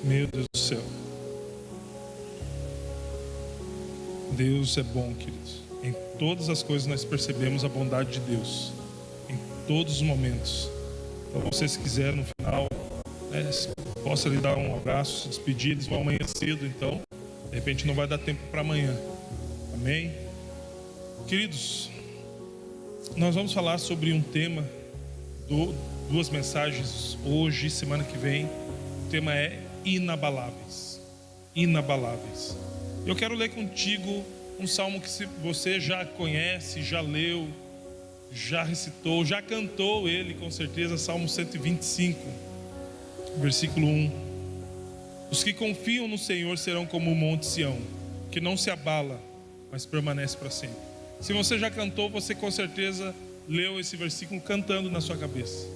Meu Deus do céu. Deus é bom, queridos. Em todas as coisas nós percebemos a bondade de Deus. Em todos os momentos. Então você, se quiser, no final, possa lhe dar um abraço, se despedir. Eles vão amanhã cedo, então de repente não vai dar tempo para amanhã. Amém? Queridos, nós vamos falar sobre um tema, duas mensagens hoje e semana que vem. O tema é inabaláveis. Inabaláveis. Eu quero ler contigo um salmo que você já conhece, já leu, já recitou, já cantou ele com certeza. Salmo 125, versículo 1. Os que confiam no Senhor serão como o monte Sião, que não se abala, mas permanece para sempre. Se você já cantou, você com certeza leu esse versículo cantando na sua cabeça.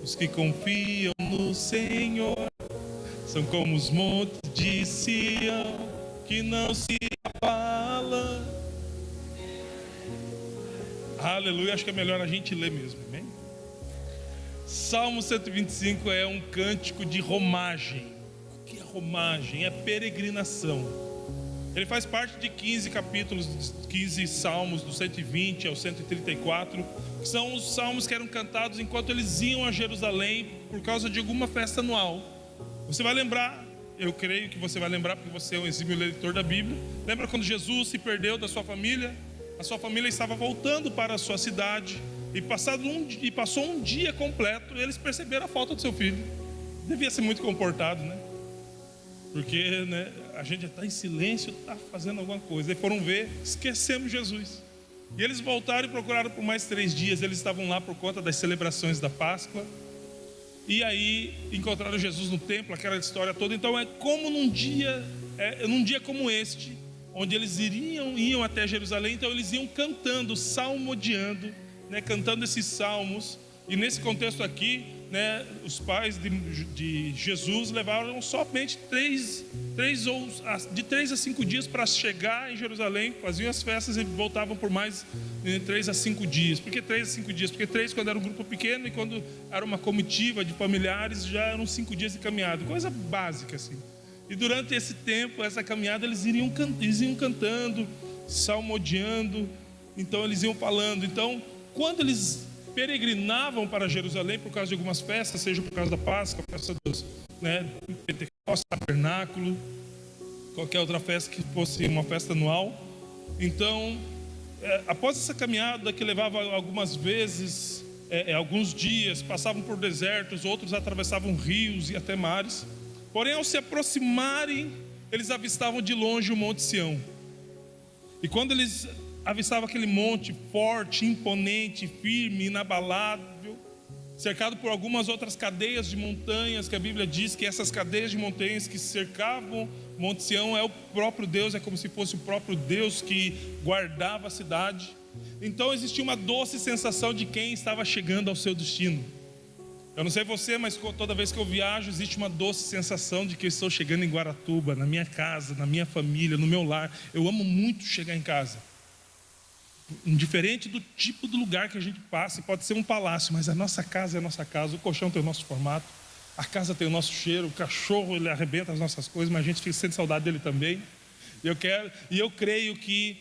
Os que confiam no Senhor são como os montes de Sião, que não se abala. Aleluia, acho que é melhor a gente ler mesmo, amém? Salmo 125 é um cântico de romagem. O que é romagem? É peregrinação. Ele faz parte de 15 capítulos, 15 salmos, do 120 ao 134, que são os salmos que eram cantados enquanto eles iam a Jerusalém por causa de alguma festa anual. Você vai lembrar, eu creio que você vai lembrar, porque você é um exímio leitor da Bíblia. Lembra quando Jesus se perdeu da sua família? A sua família estava voltando para a sua cidade, e passou um dia completo, e eles perceberam a falta do seu filho. Devia ser muito comportado, né? Porque a gente está em silêncio, está fazendo alguma coisa. E foram ver, esquecemos Jesus. E eles voltaram e procuraram por mais 3 dias. Eles estavam lá por conta das celebrações da Páscoa. E aí encontraram Jesus no templo, aquela história toda. Então é como num dia como este, onde eles iam até Jerusalém. Então eles iam cantando, salmodiando, cantando esses salmos. E nesse contexto aqui, os pais de Jesus levaram somente 3 a 5 dias para chegar em Jerusalém. Faziam as festas e voltavam por mais 3 a 5 dias. Por que 3 a 5 dias? Porque 3 quando era um grupo pequeno, e quando era uma comitiva de familiares já eram 5 dias de caminhada. Coisa básica assim. E durante esse tempo, essa caminhada, eles iam cantando, salmodiando. Então eles iam falando. Então quando eles peregrinavam para Jerusalém por causa de algumas festas, seja por causa da Páscoa, festa dos Pentecostes, Tabernáculo, qualquer outra festa que fosse uma festa anual. Então, após essa caminhada que levava algumas vezes, alguns dias, passavam por desertos, outros atravessavam rios e até mares. Porém, ao se aproximarem, eles avistavam de longe o Monte Sião. E quando eles avistava aquele monte forte, imponente, firme, inabalável, cercado por algumas outras cadeias de montanhas, que a Bíblia diz que essas cadeias de montanhas que cercavam Monte Sião é o próprio Deus, é como se fosse o próprio Deus que guardava a cidade. Então existia uma doce sensação de quem estava chegando ao seu destino. Eu não sei você, mas toda vez que eu viajo, existe uma doce sensação de que eu estou chegando em Guaratuba, na minha casa, na minha família, no meu lar. Eu amo muito chegar em casa. Indiferente do tipo do lugar que a gente passa, pode ser um palácio, mas a nossa casa é a nossa casa, o colchão tem o nosso formato, a casa tem o nosso cheiro, o cachorro ele arrebenta as nossas coisas, mas a gente fica sentindo saudade dele também. E eu creio que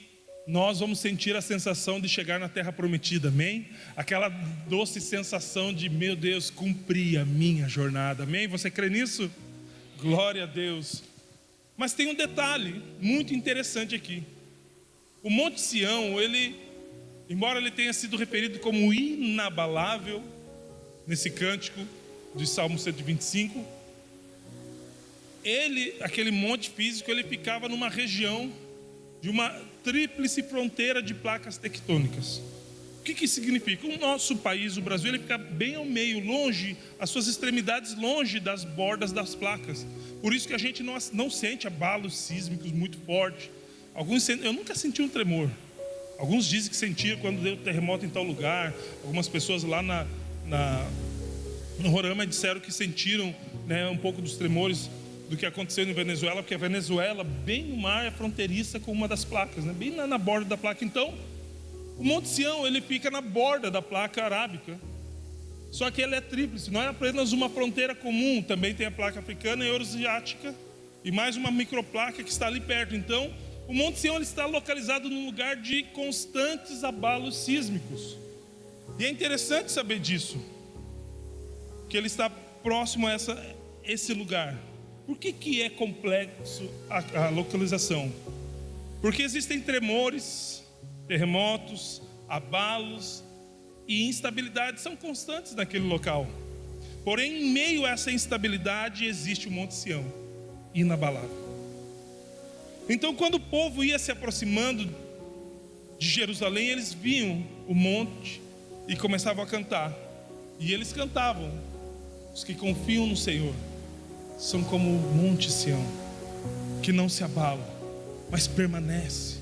nós vamos sentir a sensação de chegar na terra prometida, amém? Aquela doce sensação de, meu Deus, cumpri a minha jornada, amém? Você crê nisso? Glória a Deus. Mas tem um detalhe muito interessante aqui. O Monte Sião, embora ele tenha sido referido como inabalável nesse cântico do Salmo 125, aquele monte físico, ele ficava numa região de uma tríplice fronteira de placas tectônicas. O que isso significa? O nosso país, o Brasil, ele fica bem ao meio, longe, as suas extremidades longe das bordas das placas. Por isso que a gente não sente abalos sísmicos muito fortes. Eu nunca senti um tremor. Alguns dizem que sentiram quando deu terremoto em tal lugar. Algumas pessoas lá no Roraima disseram que sentiram um pouco dos tremores do que aconteceu em Venezuela, porque a Venezuela, bem no mar, é fronteiriça com uma das placas, bem na borda da placa. Então, o Monte Sião, ele fica na borda da placa arábica. Só que ele é tríplice, não é apenas uma fronteira comum, também tem a placa africana e eurasiática e mais uma microplaca que está ali perto. Então, o Monte Sião ele está localizado num lugar de constantes abalos sísmicos. E é interessante saber disso, que ele está próximo a esse lugar. Por que é complexo a localização? Porque existem tremores, terremotos, abalos e instabilidades são constantes naquele local. Porém, em meio a essa instabilidade existe o Monte Sião, inabalável. Então, quando o povo ia se aproximando de Jerusalém, eles viam o monte e começavam a cantar. E eles cantavam: os que confiam no Senhor são como o Monte Sião, que não se abala, mas permanece.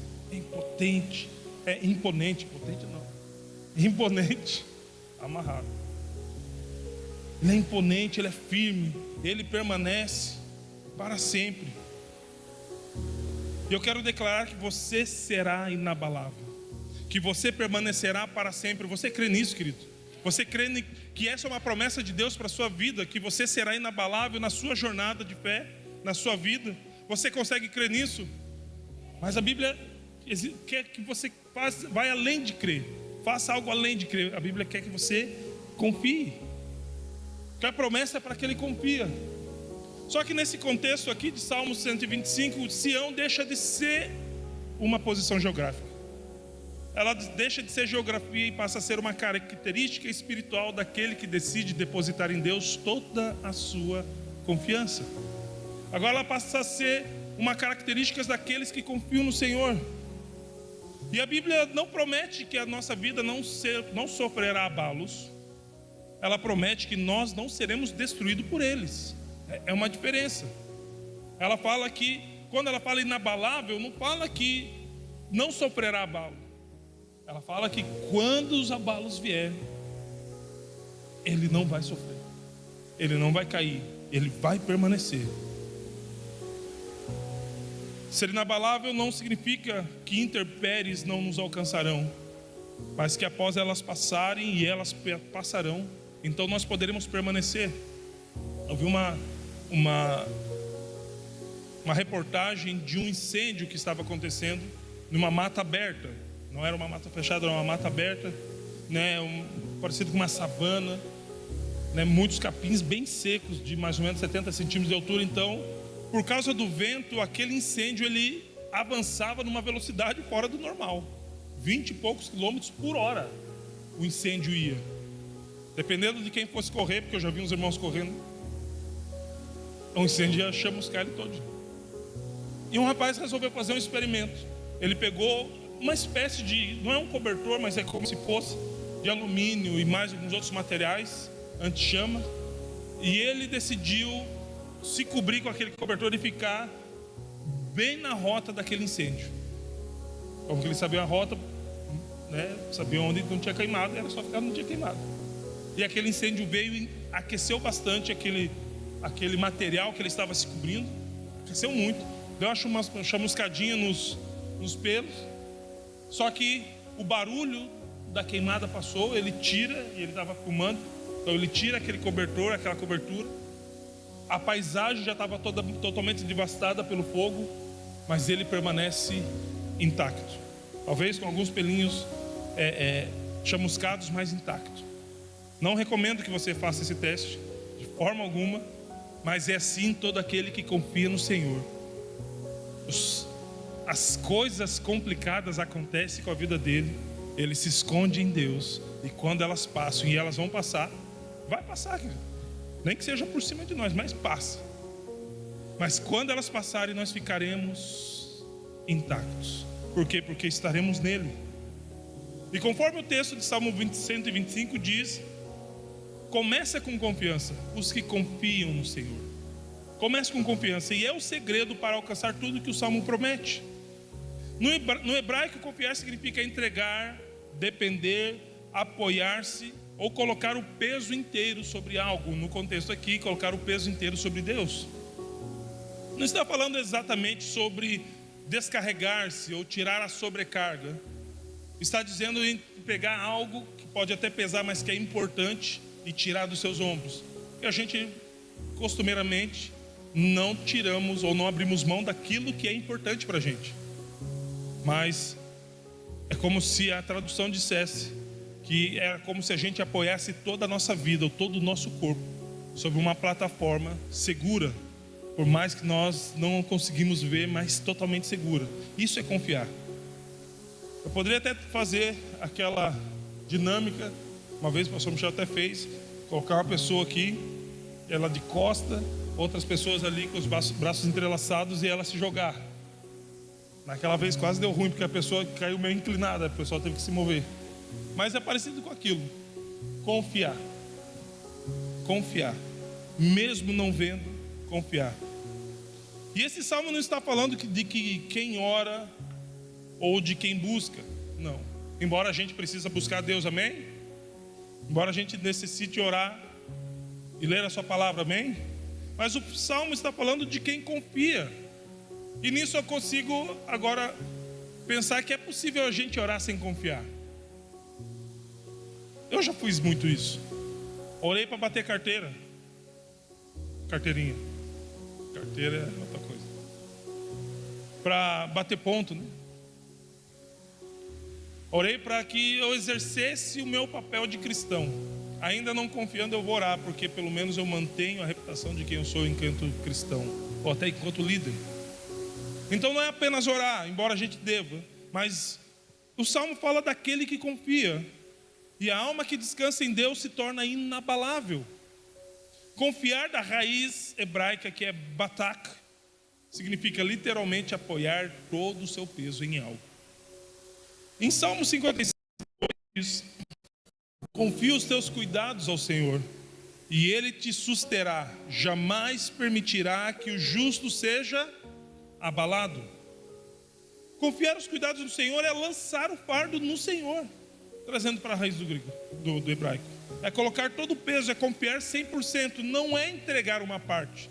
Imponente, amarrado. Ele é imponente, ele é firme, ele permanece para sempre. E eu quero declarar que você será inabalável, que você permanecerá para sempre. Você crê nisso, querido? Você crê que essa é uma promessa de Deus para a sua vida, que você será inabalável na sua jornada de fé, na sua vida? Você consegue crer nisso? Mas a Bíblia quer que você vai além de crer, faça algo além de crer. A Bíblia quer que você confie, que a promessa é para que ele confia. Só que nesse contexto aqui de Salmo 125, o Sião deixa de ser uma posição geográfica. Ela deixa de ser geografia e passa a ser uma característica espiritual daquele que decide depositar em Deus toda a sua confiança. Agora ela passa a ser uma característica daqueles que confiam no Senhor. E a Bíblia não promete que a nossa vida não sofrerá abalos. Ela promete que nós não seremos destruídos por eles. É uma diferença. Ela fala que, quando ela fala inabalável, não fala que não sofrerá abalo. Ela fala que quando os abalos vierem, ele não vai sofrer, ele não vai cair, ele vai permanecer. Ser inabalável não significa que intempéries não nos alcançarão, mas que após elas passarem, e elas passarão, então nós poderemos permanecer. Eu vi uma reportagem de um incêndio que estava acontecendo numa mata aberta. Não era uma mata fechada, era uma mata aberta, né? Parecido com uma savana, né? Muitos capins bem secos, de mais ou menos 70 centímetros de altura. Então, por causa do vento, aquele incêndio ele avançava numa velocidade fora do normal, 20 e poucos quilômetros por hora o incêndio ia, dependendo de quem fosse correr, porque eu já vi uns irmãos correndo, o incêndio ia chamuscar ele todo. E um rapaz resolveu fazer um experimento. Ele pegou uma espécie de, não é um cobertor, mas é como se fosse de alumínio e mais alguns outros materiais anti-chama, e ele decidiu se cobrir com aquele cobertor e ficar bem na rota daquele incêndio. Como que ele sabia a rota, né? Sabia onde não tinha queimado, era só ficar onde não tinha queimado. E aquele incêndio veio e aqueceu bastante aquele material que ele estava se cobrindo, aqueceu muito, deu uma chamuscadinha nos pelos. Só que o barulho da queimada passou, ele tira, e ele estava fumando, então ele tira aquele cobertor, aquela cobertura. A paisagem já estava totalmente devastada pelo fogo, mas ele permanece intacto, talvez com alguns pelinhos chamuscados, mas intacto. Não recomendo que você faça esse teste de forma alguma, mas é assim todo aquele que confia no Senhor. As coisas complicadas acontecem com a vida dele, ele se esconde em Deus, e quando elas passam, e elas vão passar, vai passar, querido. Nem que seja por cima de nós, mas passa. Mas quando elas passarem, nós ficaremos intactos. Por quê? Porque estaremos nele. E conforme o texto de Salmo 125 diz, começa com confiança, os que confiam no Senhor. Comece com confiança, e é o segredo para alcançar tudo que o Salmo promete. No hebraico, confiar significa entregar, depender, apoiar-se ou colocar o peso inteiro sobre algo. No contexto aqui, colocar o peso inteiro sobre Deus. Não está falando exatamente sobre descarregar-se ou tirar a sobrecarga. Está dizendo em pegar algo que pode até pesar, mas que é importante, e tirar dos seus ombros. E a gente, costumeiramente, não tiramos ou não abrimos mão daquilo que é importante para a gente. Mas é como se a tradução dissesse que é como se a gente apoiasse toda a nossa vida, ou todo o nosso corpo, sobre uma plataforma segura, por mais que nós não conseguimos ver, mas totalmente segura. Isso é confiar. Eu poderia até fazer aquela dinâmica, uma vez o pastor Michel até fez, colocar uma pessoa aqui, ela de costa, outras pessoas ali com os braços entrelaçados e ela se jogar. Naquela vez quase deu ruim, porque a pessoa caiu meio inclinada, a pessoa teve que se mover. Mas é parecido com aquilo. Confiar. Confiar. Mesmo não vendo, confiar. E esse salmo não está falando de que quem ora ou de quem busca. Não. Embora a gente precisa buscar Deus, amém? Embora a gente necessite orar e ler a sua palavra, amém? Mas o salmo está falando de quem confia. E nisso eu consigo agora pensar que é possível a gente orar sem confiar. Eu já fiz muito isso. Orei para bater carteira. Carteirinha. Carteira é outra coisa. Para bater ponto, né? Orei para que eu exercesse o meu papel de cristão. Ainda não confiando, eu vou orar, porque pelo menos eu mantenho a reputação de quem eu sou enquanto cristão, ou até enquanto líder. Então não é apenas orar, embora a gente deva, mas o salmo fala daquele que confia. E a alma que descansa em Deus se torna inabalável. Confiar, da raiz hebraica que é batak, significa literalmente apoiar todo o seu peso em algo. Em Salmo 55 diz: confia os teus cuidados ao Senhor, e Ele te susterá, jamais permitirá que o justo seja abalado. Confiar os cuidados do Senhor é lançar o fardo no Senhor, trazendo para a raiz do grego, do hebraico. É colocar todo o peso, é confiar 100%, não é entregar uma parte.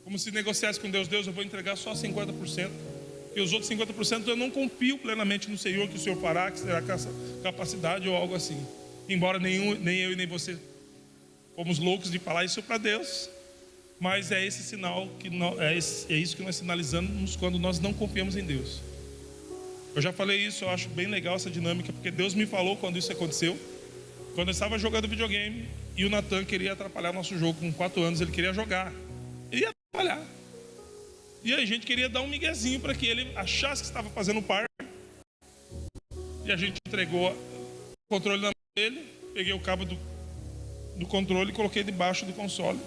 Como se negociasse com Deus: Deus, eu vou entregar só 50%, e os outros 50% eu não confio plenamente no Senhor, que o Senhor fará, que será capacidade ou algo assim. Embora nem eu e nem você fomos loucos de falar isso para Deus, mas é esse sinal, é isso que nós sinalizamos quando nós não confiamos em Deus. Eu já falei isso, eu acho bem legal essa dinâmica, porque Deus me falou quando isso aconteceu. Quando eu estava jogando videogame e o Natan queria atrapalhar o nosso jogo, com 4 anos ele queria jogar, ele ia atrapalhar. E a gente queria dar um miguezinho para que ele achasse que estava fazendo par. E a gente entregou o controle na mão dele, peguei o cabo do controle e coloquei debaixo do console.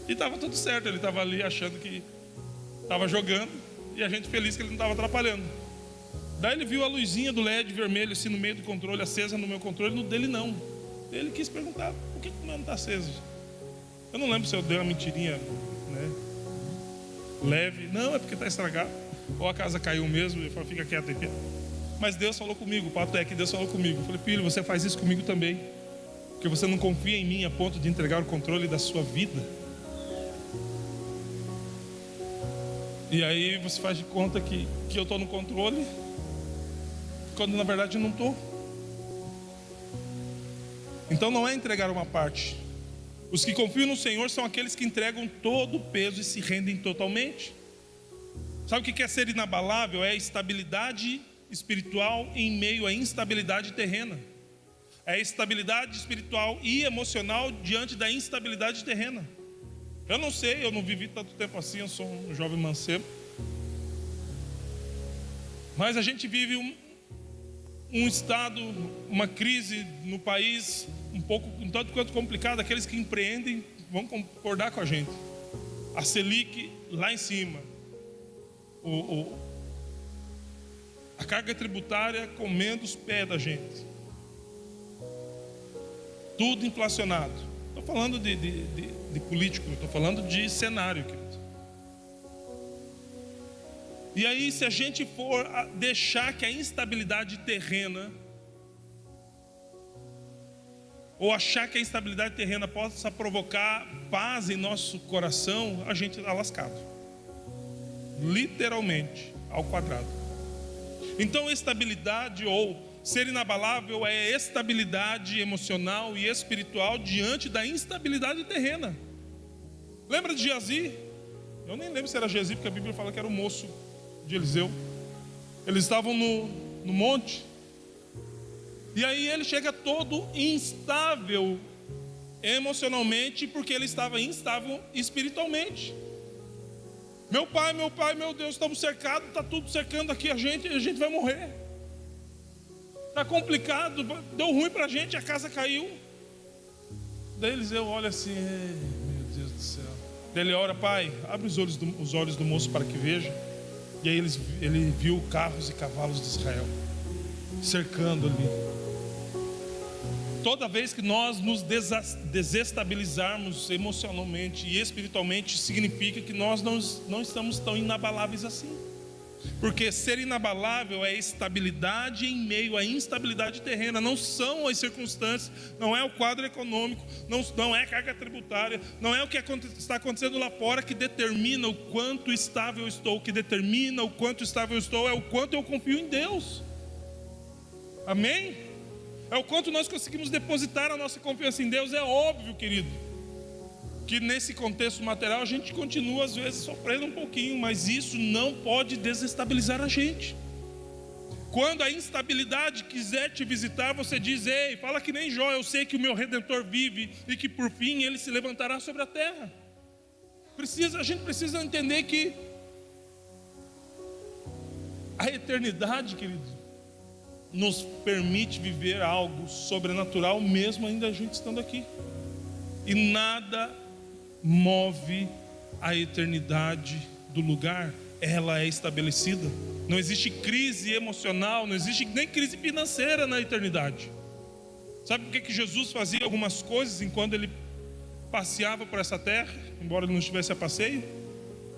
E estava tudo certo, ele estava ali achando que estava jogando, e a gente feliz que ele não estava atrapalhando. Daí ele viu a luzinha do LED vermelho assim no meio do controle, acesa no meu controle, no dele não. Ele quis perguntar: por que o meu não está aceso? Eu não lembro se eu dei uma mentirinha, né, leve. Não, é porque está estragado, ou a casa caiu mesmo. Ele falou: fica quieto aqui. Mas Deus falou comigo, o fato é que Deus falou comigo. Eu falei: filho, você faz isso comigo também, porque você não confia em mim a ponto de entregar o controle da sua vida. E aí você faz de conta que eu estou no controle, quando na verdade eu não estou. Então não é entregar uma parte. Os que confiam no Senhor são aqueles que entregam todo o peso e se rendem totalmente. Sabe o que é ser inabalável? É a estabilidade espiritual em meio à instabilidade terrena. É a estabilidade espiritual e emocional diante da instabilidade terrena. Eu não sei, eu não vivi tanto tempo assim, eu sou um jovem mancebo. Mas a gente vive um estado, uma crise no país um tanto quanto complicado. Aqueles que empreendem vão concordar com a gente. A Selic lá em cima, a carga tributária comendo os pés da gente, tudo inflacionado. Estou falando de político, estou falando de cenário, querido. E aí, se a gente for deixar que a instabilidade terrena, ou achar que a instabilidade terrena possa provocar paz em nosso coração, a gente está lascado. Literalmente, ao quadrado. Então, estabilidade ou Ser inabalável é estabilidade emocional e espiritual diante da instabilidade terrena. Lembra de Geazi? Eu nem lembro se era Geazi, porque a Bíblia fala que era o moço de Eliseu. Eles estavam no monte. E aí ele chega todo instável emocionalmente, porque ele estava instável espiritualmente. Meu pai, meu Deus, estamos cercados, está tudo cercando aqui a gente vai morrer. Está complicado, deu ruim para a gente, a casa caiu. Daí Eliseu olha assim, meu Deus do céu. Daí ele ora, pai, abre os olhos do moço para que veja. E aí ele viu carros e cavalos de Israel cercando ali. Toda vez que nós nos desestabilizarmos emocionalmente e espiritualmente, significa que nós não estamos tão inabaláveis assim. Porque ser inabalável é estabilidade em meio à instabilidade terrena. Não são as circunstâncias, não é o quadro econômico, não é a carga tributária, não é o que está acontecendo lá fora que determina o quanto estável eu estou. O que determina o quanto estável eu estou é o quanto eu confio em Deus. Amém? É o quanto nós conseguimos depositar a nossa confiança em Deus. É óbvio, querido, que nesse contexto material a gente continua às vezes sofrendo um pouquinho, mas isso não pode desestabilizar a gente. Quando a instabilidade quiser te visitar, você diz, ei, fala que nem Jó, eu sei que o meu Redentor vive e que por fim ele se levantará sobre a terra. A gente precisa entender que a eternidade, querido, nos permite viver algo sobrenatural, mesmo ainda a gente estando aqui. E nada move a eternidade do lugar, ela é estabelecida. Não existe crise emocional, não existe nem crise financeira na eternidade. Sabe por que Jesus fazia algumas coisas enquanto ele passeava por essa terra, embora ele não estivesse a passeio?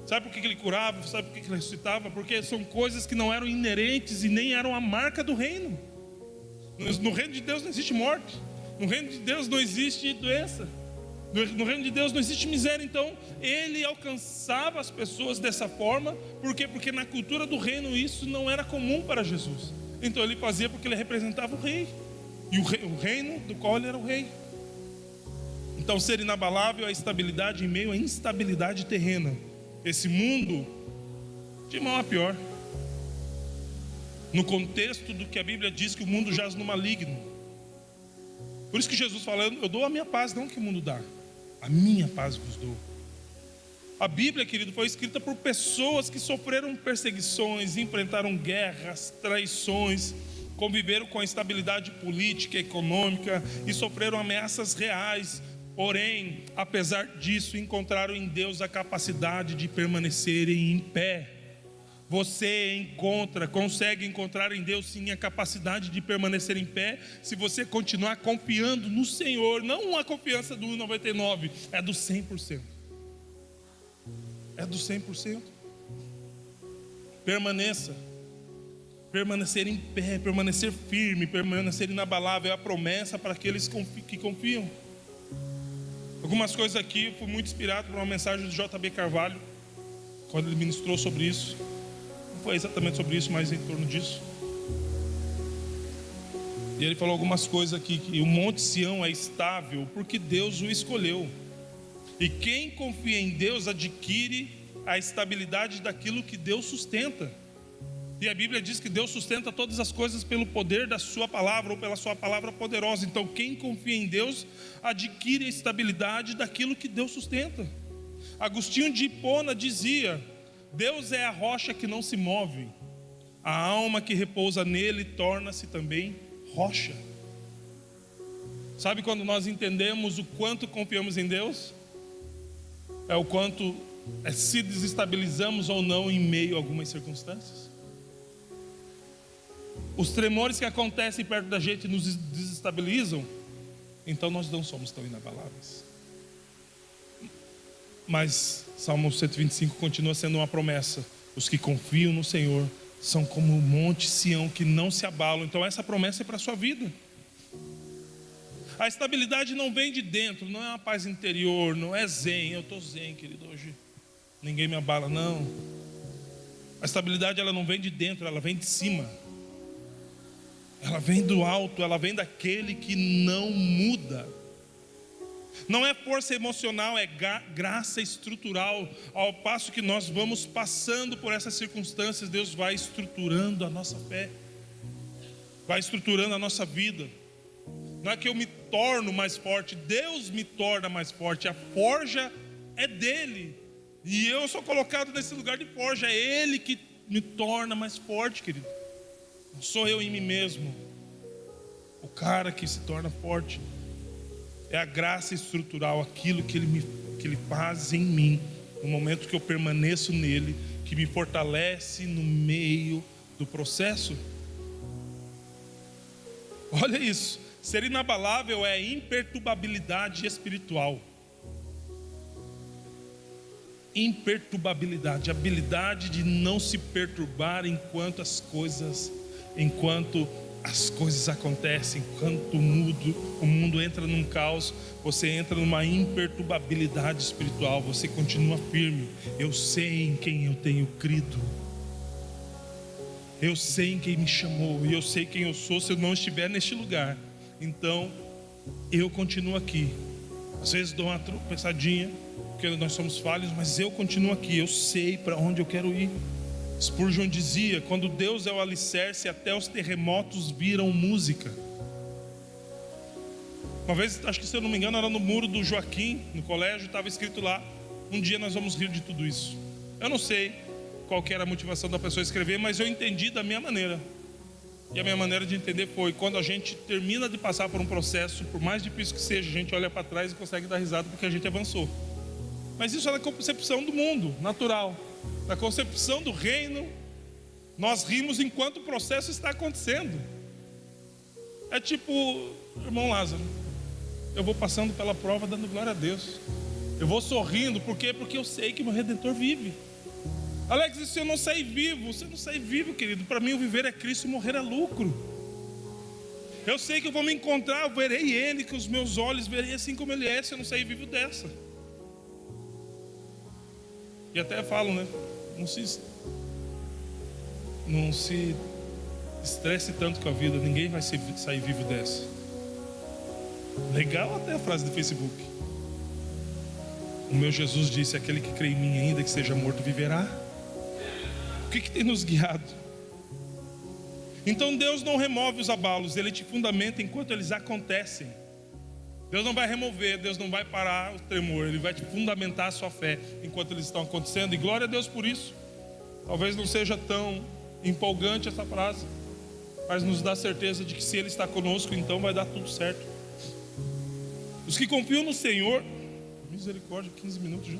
Sabe por que ele curava? Sabe por que ele ressuscitava? Porque são coisas que não eram inerentes e nem eram a marca do reino. No reino de Deus não existe morte. No reino de Deus não existe doença. No reino de Deus não existe miséria. Então ele alcançava as pessoas dessa forma. Por quê? Porque na cultura do reino isso não era comum para Jesus. Então ele fazia porque ele representava o rei. E o reino do qual ele era o rei. Então ser inabalável é a estabilidade em meio à instabilidade terrena. Esse mundo, de mal a pior, no contexto do que a Bíblia diz que o mundo jaz no maligno. Por isso que Jesus fala, eu dou a minha paz, não o que o mundo dá, a minha paz vos dou. A Bíblia, querido, foi escrita por pessoas que sofreram perseguições, enfrentaram guerras, traições, conviveram com a instabilidade política e econômica e sofreram ameaças reais. Porém, apesar disso, encontraram em Deus a capacidade de permanecerem em pé. Você consegue encontrar em Deus sim a capacidade de permanecer em pé, se você continuar confiando no Senhor. Não a confiança do 99%, é do 100%. É do 100%. Permanecer em pé, permanecer firme, permanecer inabalável é a promessa para aqueles que confiam. Algumas coisas aqui, eu fui muito inspirado por uma mensagem de J.B. Carvalho, quando ele ministrou sobre isso. Não foi exatamente sobre isso, mas em torno disso. E ele falou algumas coisas aqui, que o Monte Sião é estável porque Deus o escolheu. E quem confia em Deus adquire a estabilidade daquilo que Deus sustenta. E a Bíblia diz que Deus sustenta todas as coisas pelo poder da sua palavra, ou pela sua palavra poderosa. Então quem confia em Deus adquire a estabilidade daquilo que Deus sustenta. Agostinho de Hipona dizia, Deus é a rocha que não se move. A alma que repousa nele torna-se também rocha. Sabe quando nós entendemos o quanto confiamos em Deus? É o quanto se desestabilizamos ou não em meio a algumas circunstâncias. Os tremores que acontecem perto da gente nos desestabilizam, então nós não somos tão inabaláveis. Mas Salmo 125 continua sendo uma promessa. Os que confiam no Senhor são como o monte Sião que não se abalam. Então essa promessa é para a sua vida. A estabilidade não vem de dentro, não é uma paz interior, não é zen. Eu estou zen, querido, hoje ninguém me abala, não. A estabilidade ela não vem de dentro, ela vem de cima. ela vem do alto, ela vem daquele que não muda. Não é força emocional, é graça estrutural. Ao passo que nós vamos passando por essas circunstâncias, Deus vai estruturando a nossa fé, vai estruturando a nossa vida. Não é que eu me torno mais forte, Deus me torna mais forte. A forja é dele, e eu sou colocado nesse lugar de forja. É ele que me torna mais forte, querido. Não sou eu em mim mesmo. O cara que se torna forte é a graça estrutural, aquilo que ele faz em mim, no momento que eu permaneço nele, que me fortalece no meio do processo. Olha isso. Ser inabalável é imperturbabilidade espiritual. Imperturbabilidade, a habilidade de não se perturbar enquanto as coisas acontecem, enquanto o mundo entra num caos. Você entra numa imperturbabilidade espiritual, você continua firme. Eu sei em quem eu tenho crido, eu sei em quem me chamou, e eu sei quem eu sou se eu não estiver neste lugar. Então eu continuo aqui. Às vezes dou uma tropeçadinha, porque nós somos falhos, mas eu continuo aqui. Eu sei para onde eu quero ir. Spurgeon dizia: quando Deus é o alicerce, até os terremotos viram música. Uma vez, acho que se eu não me engano, era no muro do Joaquim, no colégio, estava escrito lá: um dia nós vamos rir de tudo isso. Eu não sei qual que era a motivação da pessoa escrever, mas eu entendi da minha maneira. E a minha maneira de entender foi: quando a gente termina de passar por um processo, por mais difícil que seja, a gente olha para trás e consegue dar risada porque a gente avançou. Mas isso é da concepção do mundo natural. Na concepção do reino, nós rimos enquanto o processo está acontecendo. É tipo, irmão Lázaro, eu vou passando pela prova dando glória a Deus. Eu vou sorrindo, por quê? Porque eu sei que meu Redentor vive. Alex, e se eu não sair vivo? Você não sai vivo, querido. Para mim o viver é Cristo e morrer é lucro. Eu sei que eu vou me encontrar, eu verei Ele, que os meus olhos verei assim como Ele é, se eu não sair vivo dessa. E até falo, né? Não se estresse tanto com a vida, ninguém vai sair vivo dessa. Legal até a frase do Facebook. O meu Jesus disse: aquele que crê em mim, ainda que seja morto, viverá. O que tem nos guiado? Então Deus não remove os abalos, Ele te fundamenta enquanto eles acontecem. Deus não vai remover, Deus não vai parar o tremor, Ele vai te fundamentar a sua fé enquanto eles estão acontecendo. E glória a Deus por isso. Talvez não seja tão empolgante essa frase, mas nos dá certeza de que se Ele está conosco, então vai dar tudo certo. Os que confiam no Senhor, misericórdia, 15 minutos já.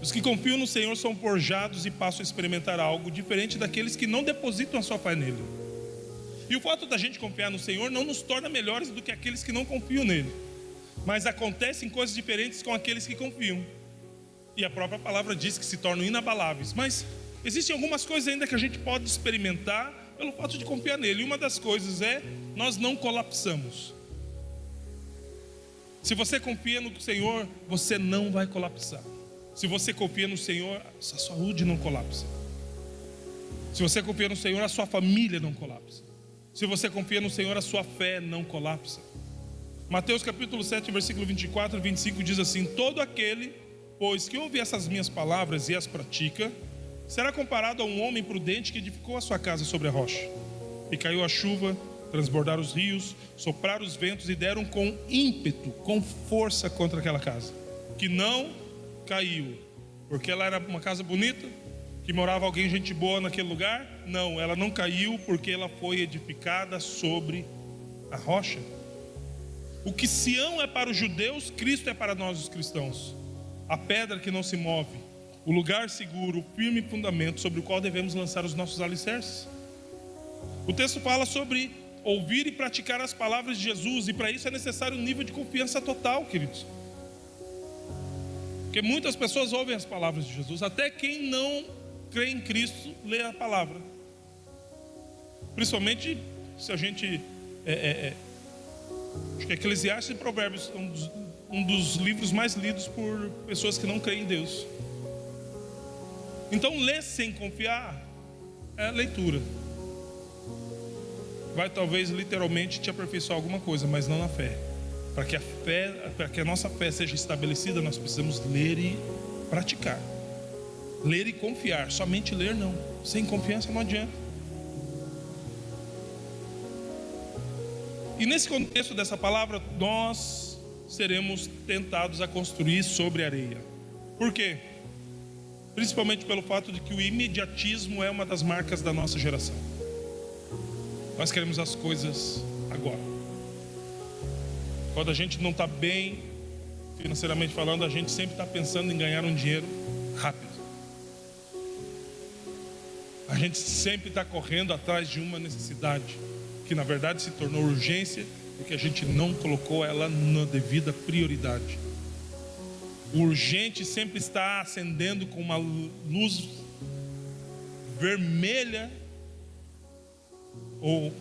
Os que confiam no Senhor são forjados e passam a experimentar algo diferente daqueles que não depositam a sua fé nele. E o fato da gente confiar no Senhor não nos torna melhores do que aqueles que não confiam nele. Mas acontecem coisas diferentes com aqueles que confiam. E a própria palavra diz que se tornam inabaláveis. Mas existem algumas coisas ainda que a gente pode experimentar pelo fato de confiar nele. E uma das coisas é: nós não colapsamos. Se você confia no Senhor, você não vai colapsar. Se você confia no Senhor, a sua saúde não colapsa. Se você confia no Senhor, a sua família não colapsa. Se você confia no Senhor, a sua fé não colapsa. Mateus capítulo 7, versículo 24 e 25 diz assim: todo aquele, pois, que ouve essas minhas palavras e as pratica, será comparado a um homem prudente que edificou a sua casa sobre a rocha. E caiu a chuva, transbordaram os rios, sopraram os ventos e deram com ímpeto, com força contra aquela casa, que não caiu, porque ela era uma casa bonita, que morava alguém gente boa naquele lugar. Não, ela não caiu porque ela foi edificada sobre a rocha. O que Sião é para os judeus, Cristo é para nós os cristãos. A pedra que não se move, o lugar seguro, o firme fundamento sobre o qual devemos lançar os nossos alicerces. O texto fala sobre ouvir e praticar as palavras de Jesus, e para isso é necessário um nível de confiança total, queridos. Porque muitas pessoas ouvem as palavras de Jesus, até quem não crê em Cristo lê a palavra. Principalmente se a gente acho que Eclesiastes e Provérbios é um dos livros mais lidos por pessoas que não creem em Deus. Então ler sem confiar é leitura. vai talvez literalmente te aperfeiçoar alguma coisa, mas não na fé. Para que a nossa fé seja estabelecida, nós precisamos ler e praticar. Ler e confiar. Somente ler não. Sem confiança não adianta. E nesse contexto dessa palavra, nós seremos tentados a construir sobre areia. Por quê? Principalmente pelo fato de que o imediatismo é uma das marcas da nossa geração. Nós queremos as coisas agora. Quando a gente não está bem financeiramente falando, a gente sempre está pensando em ganhar um dinheiro rápido. A gente sempre está correndo atrás de uma necessidade que na verdade se tornou urgência, porque a gente não colocou ela na devida prioridade. O urgente sempre está acendendo com uma luz vermelha ou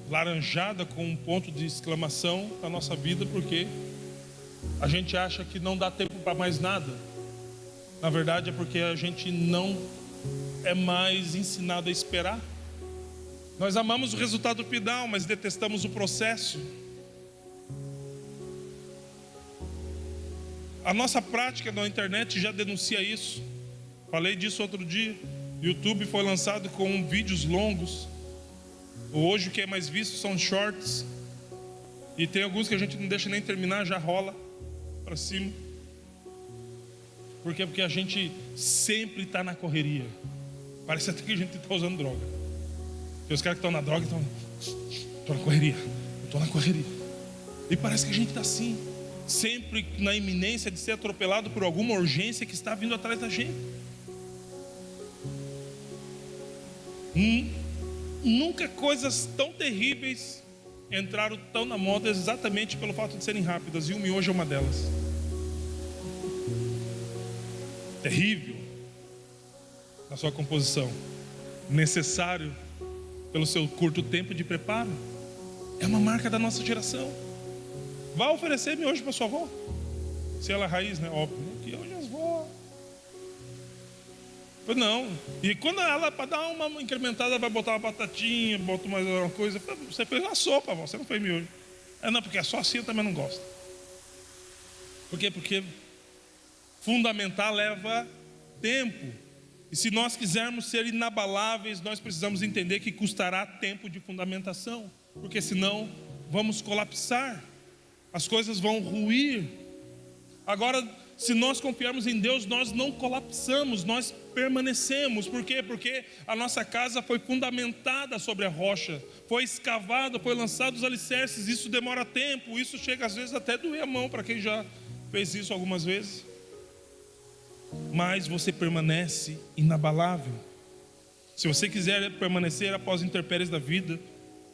laranjada com um ponto de exclamação na nossa vida, porque a gente acha que não dá tempo para mais nada. Na verdade é porque a gente não é mais ensinado a esperar. Nós amamos o resultado final, mas detestamos o processo. A nossa prática na internet já denuncia isso. Falei disso outro dia. YouTube foi lançado com vídeos longos. Hoje o que é mais visto são shorts. E tem alguns que a gente não deixa nem terminar, já rola para cima. Por quê? Porque a gente sempre está na correria. Parece até que a gente está usando droga. Porque os caras que estão na droga estou na correria. Estou na correria. E parece que a gente está assim, sempre na iminência de ser atropelado por alguma urgência que está vindo atrás da gente. Nunca coisas tão terríveis entraram tão na moda exatamente pelo fato de serem rápidas. E o miojo é uma delas. Terrível na sua composição, necessário pelo seu curto tempo de preparo. É uma marca da nossa geração. Vá oferecer miojo para sua avó, se ela é raiz, né? Óbvio, né? Que hoje as vó. Não. E quando ela, para dar uma incrementada, vai botar uma batatinha, bota mais uma coisa. Você fez uma sopa, avó, você não fez miojo. Não, porque é só assim, eu também não gosto. Por quê? Porque fundamentar leva tempo. E se nós quisermos ser inabaláveis, nós precisamos entender que custará tempo de fundamentação, porque senão vamos colapsar, as coisas vão ruir. Agora, se nós confiarmos em Deus, nós não colapsamos, nós permanecemos. Por quê? Porque a nossa casa foi fundamentada sobre a rocha, foi escavada, foi lançado os alicerces. Isso demora tempo, isso chega às vezes até doer a mão para quem já fez isso algumas vezes. Mas você permanece inabalável. Se você quiser permanecer após intempéries da vida,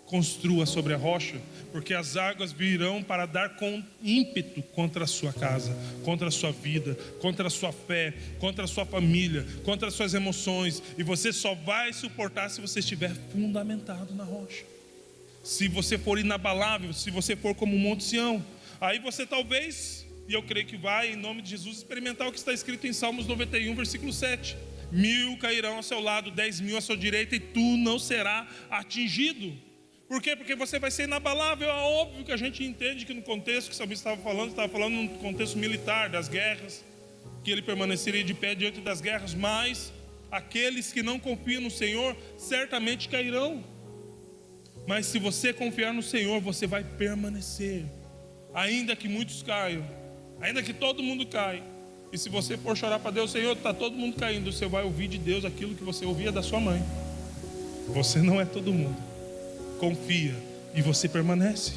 construa sobre a rocha, porque as águas virão para dar com ímpeto contra a sua casa, contra a sua vida, contra a sua fé, contra a sua família, contra as suas emoções. E você só vai suportar se você estiver fundamentado na rocha. Se você for inabalável, se você for como o Monte Sião, aí você talvez, e eu creio que vai, em nome de Jesus, experimentar o que está escrito em Salmos 91, versículo 7. 1000 cairão ao seu lado, 10.000 à sua direita, e tu não serás atingido. Por quê? Porque você vai ser inabalável. É óbvio que a gente entende que no contexto que o salmista estava falando num contexto militar, das guerras, que ele permaneceria de pé diante das guerras, mas aqueles que não confiam no Senhor certamente cairão. Mas se você confiar no Senhor, você vai permanecer, ainda que muitos caiam, ainda que todo mundo caia. E se você for chorar para Deus: Senhor, está todo mundo caindo, você vai ouvir de Deus aquilo que você ouvia da sua mãe: você não é todo mundo. Confia e você permanece.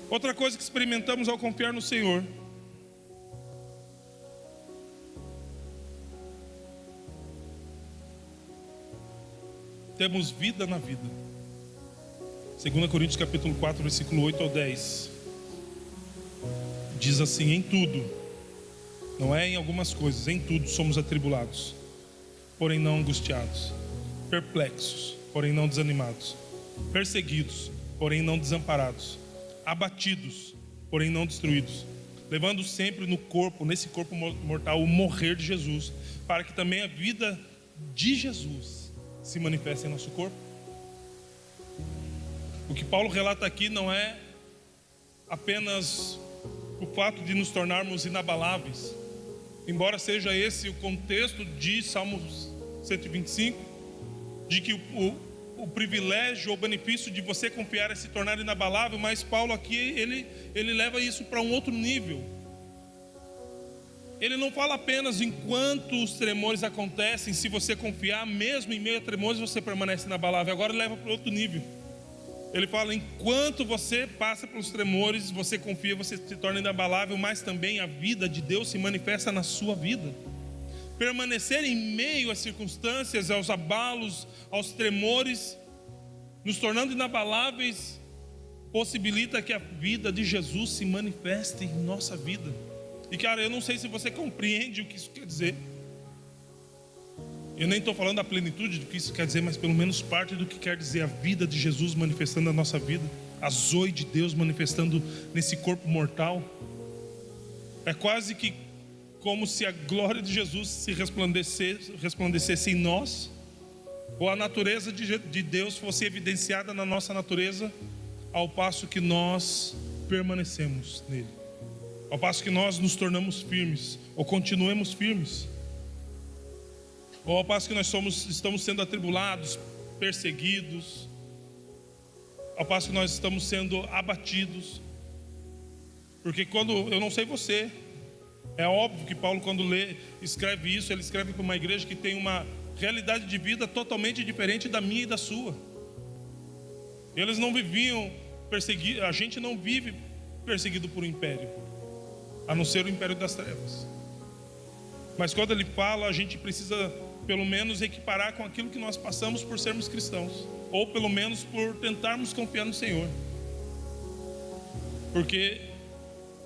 Outra coisa que experimentamos ao confiar no Senhor: temos vida na vida. 2 Coríntios capítulo 4, versículo 8 ao 10. Diz assim: em tudo, não é em algumas coisas, em tudo somos atribulados, porém não angustiados, perplexos, porém não desanimados, perseguidos, porém não desamparados, abatidos, porém não destruídos, levando sempre no corpo, nesse corpo mortal, o morrer de Jesus, para que também a vida de Jesus se manifeste em nosso corpo. O que Paulo relata aqui não é apenas o fato de nos tornarmos inabaláveis, embora seja esse o contexto de Salmos 125, de que o privilégio ou benefício de você confiar é se tornar inabalável, mas Paulo aqui, ele leva isso para um outro nível. Ele não fala apenas enquanto os tremores acontecem, se você confiar, mesmo em meio a tremores você permanece inabalável. Agora ele leva para outro nível. Ele fala, enquanto você passa pelos tremores, você confia, você se torna inabalável, mas também a vida de Deus se manifesta na sua vida. Permanecer em meio às circunstâncias, aos abalos, aos tremores, nos tornando inabaláveis, possibilita que a vida de Jesus se manifeste em nossa vida. E cara, eu não sei se você compreende o que isso quer dizer. Eu nem estou falando da plenitude do que isso quer dizer, mas pelo menos parte do que quer dizer a vida de Jesus manifestando na nossa vida, a Zoe de Deus manifestando nesse corpo mortal. É quase que como se a glória de Jesus se resplandecesse em nós, ou a natureza de Deus fosse evidenciada na nossa natureza, ao passo que nós permanecemos nele, ao passo que nós nos tornamos firmes, ou continuemos firmes, ou ao passo que nós estamos sendo atribulados, perseguidos, ao passo que nós estamos sendo abatidos. Porque eu não sei você, é óbvio que Paulo, quando escreve isso, ele escreve para uma igreja que tem uma realidade de vida totalmente diferente da minha e da sua. Eles não viviam perseguidos, a gente não vive perseguido por um império, a não ser o império das trevas. Mas quando ele fala, a gente precisa pelo menos equiparar com aquilo que nós passamos por sermos cristãos, ou pelo menos por tentarmos confiar no Senhor. Porque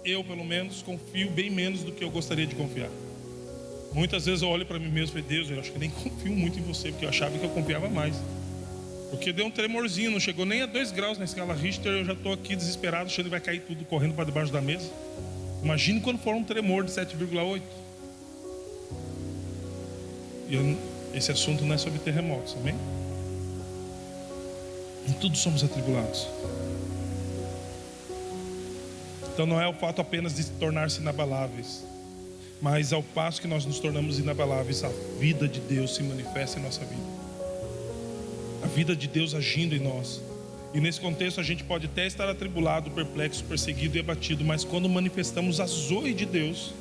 eu pelo menos confio bem menos do que eu gostaria de confiar. Muitas vezes eu olho para mim mesmo e falo, Deus, eu acho que nem confio muito em você, porque eu achava que eu confiava mais. Porque deu um tremorzinho, não chegou nem a 2 graus na escala Richter, eu já estou aqui desesperado, achando que vai cair tudo correndo para debaixo da mesa. Imagine quando for um tremor de 7,8. E esse assunto não é sobre terremotos, amém? Em tudo somos atribulados. Então não é o fato apenas de tornar-se inabaláveis, mas ao passo que nós nos tornamos inabaláveis, a vida de Deus se manifesta em nossa vida. A vida de Deus agindo em nós. E nesse contexto a gente pode até estar atribulado, perplexo, perseguido e abatido, mas quando manifestamos a Zoe de Deus,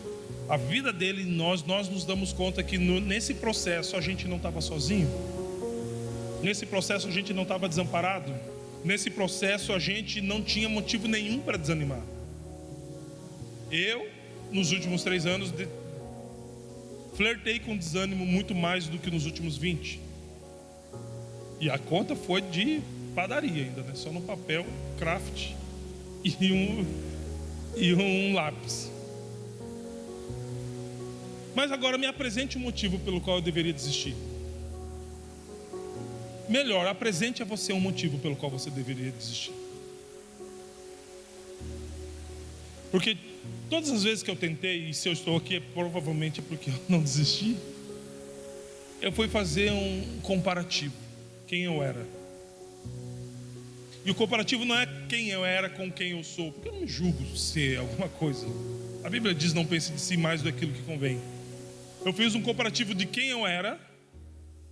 a vida dele em nós nos damos conta que nesse processo a gente não estava sozinho. Nesse processo a gente não estava desamparado. Nesse processo a gente não tinha motivo nenhum para desanimar. Eu, nos últimos 3 anos, flertei com desânimo muito mais do que nos últimos 20. E a conta foi de padaria ainda, né? Só no papel, craft e um lápis. Mas agora me apresente um motivo pelo qual eu deveria desistir. Melhor, apresente a você um motivo pelo qual você deveria desistir. Porque todas as vezes que eu tentei, e se eu estou aqui, provavelmente é porque eu não desisti, eu fui fazer um comparativo, quem eu era. E o comparativo não é quem eu era com quem eu sou, porque eu não me julgo ser alguma coisa. A Bíblia diz, não pense de si mais do que aquilo que convém. Eu fiz um comparativo de quem eu era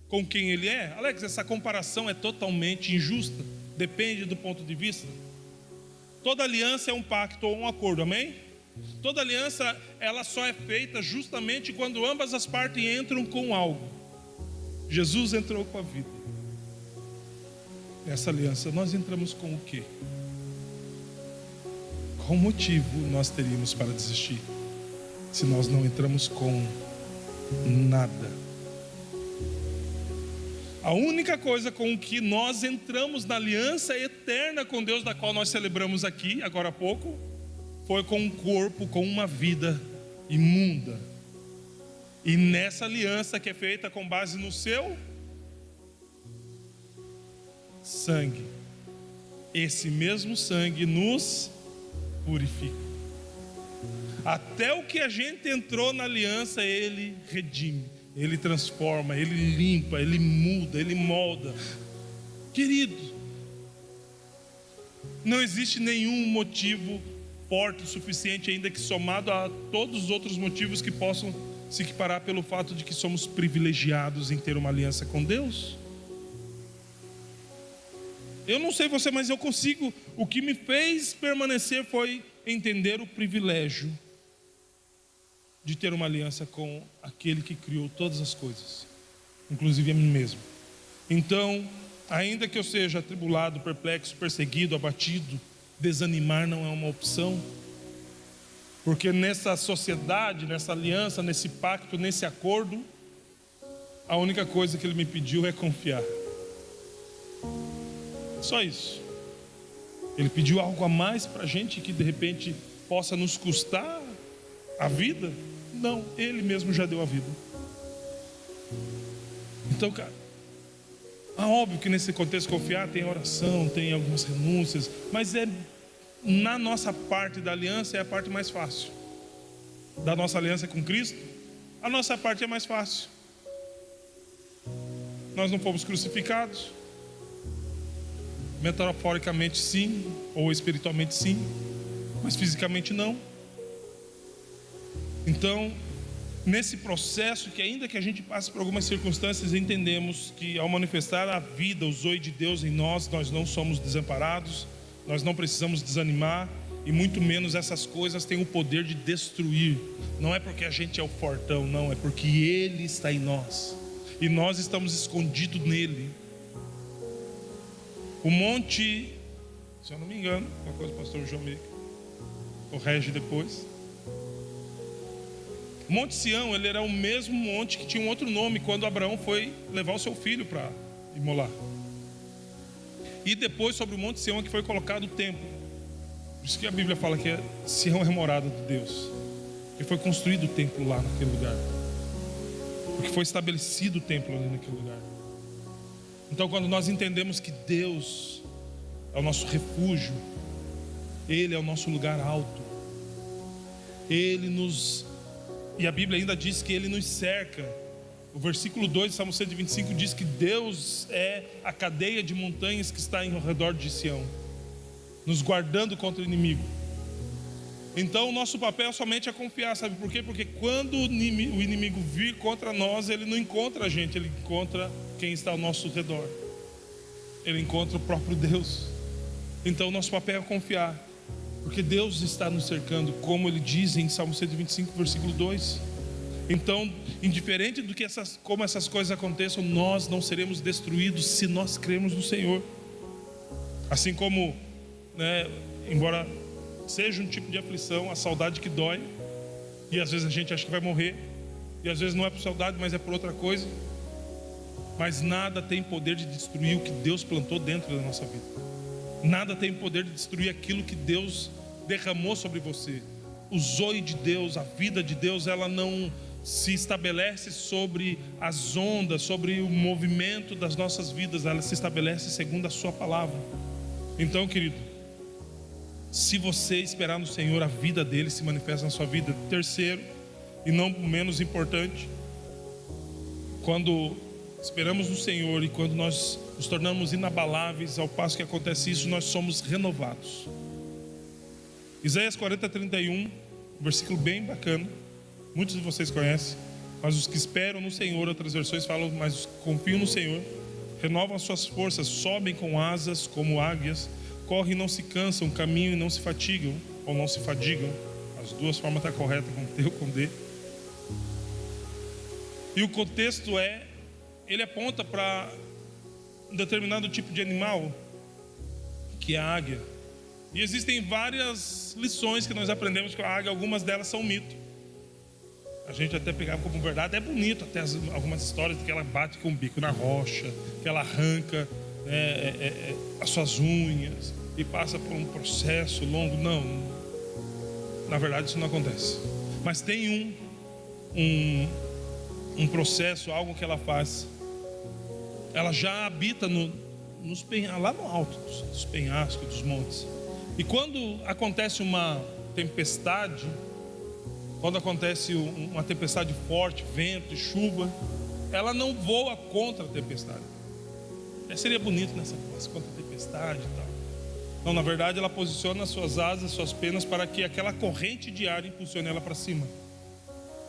com quem ele é. Alex, essa comparação é totalmente injusta, depende do ponto de vista. Toda aliança é um pacto ou um acordo, amém? Toda aliança, ela só é feita justamente quando ambas as partes entram com algo. Jesus entrou com a vida. Nessa aliança, nós entramos com o quê? Qual motivo nós teríamos para desistir, se nós não entramos com nada? A única coisa com que nós entramos na aliança eterna com Deus, da qual nós celebramos aqui, agora há pouco, foi com um corpo, com uma vida imunda. E nessa aliança que é feita com base no seu sangue, esse mesmo sangue nos purifica. Até o que a gente entrou na aliança, ele redime, ele transforma, ele limpa, ele muda, ele molda. Querido, Não existe nenhum motivo forte o suficiente, ainda que somado a todos os outros motivos que possam se equiparar pelo fato de que somos privilegiados em ter uma aliança com Deus. Eu não sei você, mas eu consigo. O que me fez permanecer foi entender o privilégio de ter uma aliança com aquele que criou todas as coisas, inclusive a mim mesmo. Então, ainda que eu seja atribulado, perplexo, perseguido, abatido, desanimar não é uma opção, porque nessa sociedade, nessa aliança, nesse pacto, nesse acordo, a única coisa que ele me pediu é confiar. Só isso. Ele pediu algo a mais para a gente que de repente possa nos custar a vida? Não, ele mesmo já deu a vida. Então, cara, é óbvio que nesse contexto confiar tem oração, tem algumas renúncias, mas na nossa parte da aliança é a parte mais fácil. Da nossa aliança com Cristo, a nossa parte é mais fácil. Nós não fomos crucificados, metaforicamente sim, ou espiritualmente sim, mas fisicamente não. Então, nesse processo, que ainda que a gente passe por algumas circunstâncias, entendemos que ao manifestar a vida, o zoe de Deus em nós, nós não somos desamparados, nós não precisamos desanimar, e muito menos essas coisas têm o poder de destruir. Não é porque a gente é o fortão, não, é porque Ele está em nós, e nós estamos escondidos nele. O monte, se eu não me engano, uma coisa o pastor João me corrige depois. Monte Sião, ele era o mesmo monte que tinha um outro nome quando Abraão foi levar o seu filho para imolar. E depois sobre o Monte Sião é que foi colocado o templo. Por isso que a Bíblia fala que Sião é morada de Deus, porque foi construído o templo lá naquele lugar, porque foi estabelecido o templo ali naquele lugar. Então, quando nós entendemos que Deus é o nosso refúgio, Ele é o nosso lugar alto, e a Bíblia ainda diz que Ele nos cerca. O versículo 2 de Salmo 125 diz que Deus é a cadeia de montanhas que está ao redor de Sião, nos guardando contra o inimigo. Então o nosso papel somente é confiar, sabe por quê? Porque quando o inimigo vir contra nós, ele não encontra a gente, ele encontra quem está ao nosso redor, ele encontra o próprio Deus. Então o nosso papel é confiar, porque Deus está nos cercando, como ele diz em Salmo 125, versículo 2. Então, indiferente do que como essas coisas aconteçam, nós não seremos destruídos se nós cremos no Senhor. Assim como, embora seja um tipo de aflição, a saudade que dói, e às vezes a gente acha que vai morrer, e às vezes não é por saudade, mas é por outra coisa, mas nada tem poder de destruir o que Deus plantou dentro da nossa vida. Nada tem poder de destruir aquilo que Deus derramou sobre você. O zoe de Deus, a vida de Deus, ela não se estabelece sobre as ondas, sobre o movimento das nossas vidas, ela se estabelece segundo a sua palavra. Então, querido, se você esperar no Senhor, a vida dele se manifesta na sua vida. Terceiro, e não menos importante, quando esperamos no Senhor e quando nós nos tornamos inabaláveis, ao passo que acontece isso, nós somos renovados. Isaías 40:31, um versículo bem bacana, muitos de vocês conhecem. Mas os que esperam no Senhor, outras versões falam, mas os que confiam no Senhor, renovam as suas forças, sobem com asas como águias, correm e não se cansam, caminham e não se fatigam, ou não se fadigam. As duas formas estão corretas, com T ou com D. E o contexto ele aponta para um determinado tipo de animal, que é a águia. E existem várias lições que nós aprendemos com a águia, algumas delas são mito. A gente até pegava como verdade, é bonito até algumas histórias de que ela bate com o bico na rocha, que ela arranca as suas unhas e passa por um processo longo. Não, na verdade isso não acontece. Mas tem um processo, algo que ela faz. Ela já habita lá no alto dos penhascos, dos montes. E quando acontece uma tempestade, quando acontece uma tempestade forte, vento e chuva, ela não voa contra a tempestade. Seria bonito nessa coisa, contra a tempestade e tal. Não, na verdade ela posiciona suas asas, suas penas, para que aquela corrente de ar impulsione ela para cima.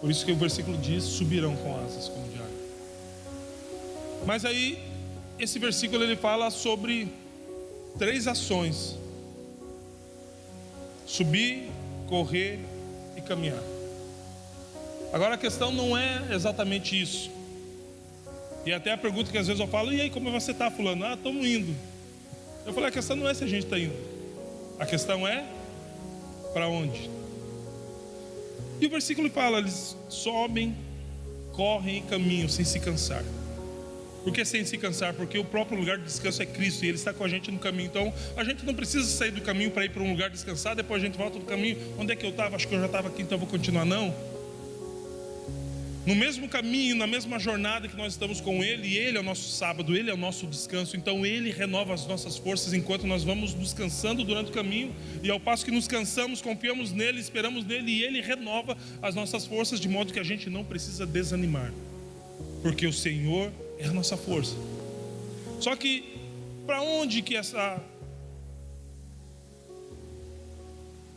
Por isso que o versículo diz: subirão com asas como de águia. Mas aí, esse versículo ele fala sobre 3 ações: subir, correr e caminhar. Agora a questão não é exatamente isso. E até a pergunta que às vezes eu falo: e aí, como você está, fulano? Ah, estamos indo. Eu falei: a questão não é se a gente está indo, a questão é para onde. E o versículo fala: eles sobem, correm e caminham sem se cansar. Por que sem se cansar? Porque o próprio lugar de descanso é Cristo, e Ele está com a gente no caminho. Então a gente não precisa sair do caminho para ir para um lugar descansar, depois a gente volta do caminho. Onde é que eu estava? Acho que eu já estava aqui, então vou continuar. Não. No mesmo caminho, na mesma jornada que nós estamos com Ele, e Ele é o nosso sábado, Ele é o nosso descanso. Então Ele renova as nossas forças enquanto nós vamos descansando durante o caminho. E ao passo que nos cansamos, confiamos nele, esperamos nele, e Ele renova as nossas forças, de modo que a gente não precisa desanimar, porque o Senhor é a nossa força. Só que para onde que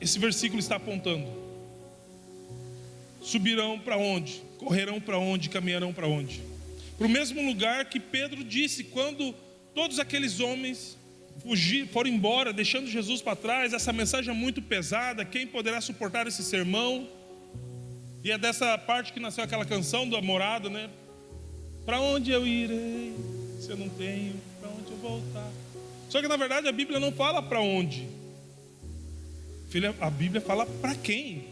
esse versículo está apontando? Subirão para onde? Correrão para onde? Caminharão para onde? Para o mesmo lugar que Pedro disse quando todos aqueles homens foram embora, deixando Jesus para trás. Essa mensagem é muito pesada, quem poderá suportar esse sermão? E é dessa parte que nasceu aquela canção da morada, né? Para onde eu irei, se eu não tenho para onde eu voltar? Só que na verdade a Bíblia não fala para onde. A Bíblia fala para quem.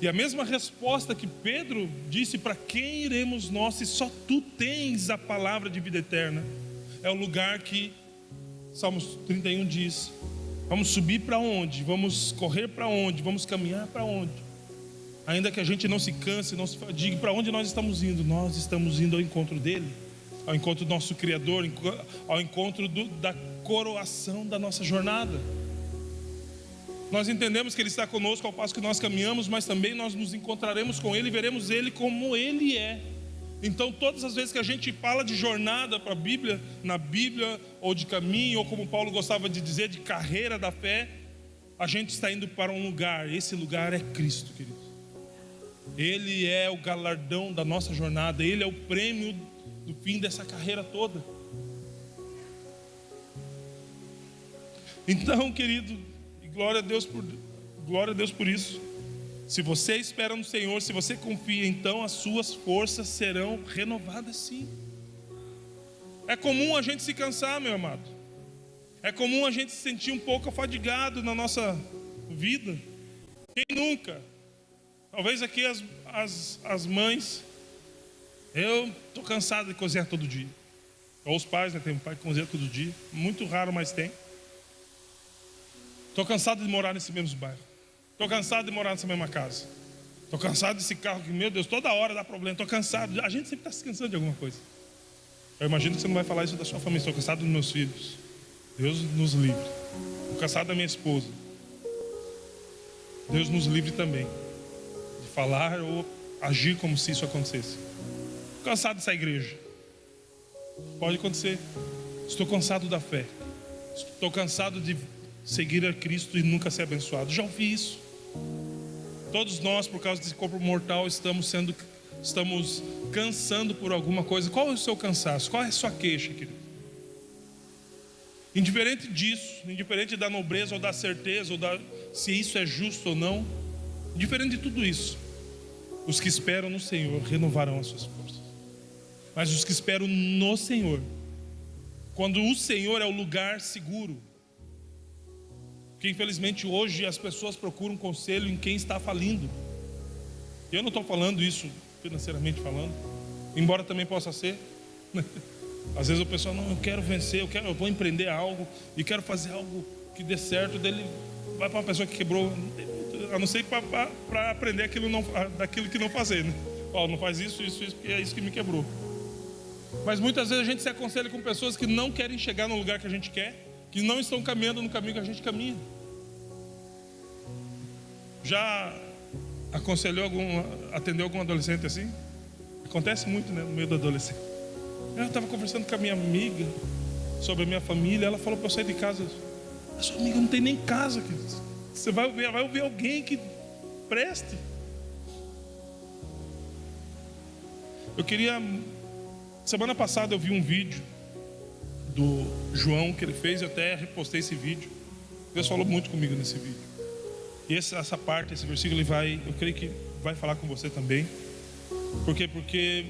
E a mesma resposta que Pedro disse: para quem iremos nós, se só tu tens a palavra de vida eterna? É o lugar que Salmos 31 diz: vamos subir para onde? Vamos correr para onde? Vamos caminhar para onde? Ainda que a gente não se canse, não se fadigue, para onde nós estamos indo? Nós estamos indo ao encontro dele, ao encontro do nosso Criador, ao encontro da coroação da nossa jornada. Nós entendemos que Ele está conosco ao passo que nós caminhamos, mas também nós nos encontraremos com Ele e veremos Ele como Ele é. Então todas as vezes que a gente fala de jornada para a Bíblia, na Bíblia, ou de caminho, ou como Paulo gostava de dizer, de carreira da fé, a gente está indo para um lugar. Esse lugar é Cristo, queridos. Ele é o galardão da nossa jornada, Ele é o prêmio do fim dessa carreira toda. Então, querido, glória a Deus por isso. Se você espera no Senhor, se você confia, então as suas forças serão renovadas sim. É comum a gente se cansar, meu amado. É comum a gente se sentir um pouco afadigado na nossa vida. Quem nunca? Talvez aqui as mães. Eu estou cansado de cozinhar todo dia. Ou os pais, né? Tem um pai que cozinha todo dia. Muito raro, mas tem. Estou cansado de morar nesse mesmo bairro. Estou cansado de morar nessa mesma casa. Estou cansado desse carro que, meu Deus, toda hora dá problema. Estou cansado. A gente sempre está se cansando de alguma coisa. Eu imagino que você não vai falar isso da sua família. Estou cansado dos meus filhos. Deus nos livre. Estou cansado da minha esposa. Deus nos livre também de falar ou agir como se isso acontecesse. Estou cansado dessa igreja. Pode acontecer. Estou cansado da fé. Estou cansado de seguir a Cristo e nunca ser abençoado. Já ouvi isso. Todos nós, por causa desse corpo mortal, estamos cansando por alguma coisa. Qual é o seu cansaço? Qual é a sua queixa, querido? Indiferente disso, indiferente da nobreza ou da certeza, se isso é justo ou não, indiferente de tudo isso, os que esperam no Senhor renovarão as suas forças. Mas os que esperam no Senhor, quando o Senhor é o lugar seguro, que infelizmente hoje as pessoas procuram conselho em quem está falindo. Eu não estou falando isso financeiramente falando, embora também possa ser. Às vezes o pessoal, não, eu quero vencer, eu vou empreender algo e quero fazer algo que dê certo. Dele vai para uma pessoa que quebrou, a não ser para aprender daquilo que não fazer, né? Ó, não faz isso, porque é isso que me quebrou. Mas muitas vezes a gente se aconselha com pessoas que não querem chegar no lugar que a gente quer, que não estão caminhando no caminho que a gente caminha. Já atendeu algum adolescente assim? Acontece muito, né, no meio do adolescente. Eu estava conversando com a minha amiga sobre a minha família. Ela falou para eu sair de casa. A sua amiga não tem nem casa, querido. Você vai ouvir alguém que preste. Eu queria... Semana passada eu vi um vídeo do João que ele fez. Eu até repostei esse vídeo. Deus falou muito comigo nesse vídeo. E essa parte, esse versículo, ele vai... Eu creio que vai falar com você também. Por quê? Porque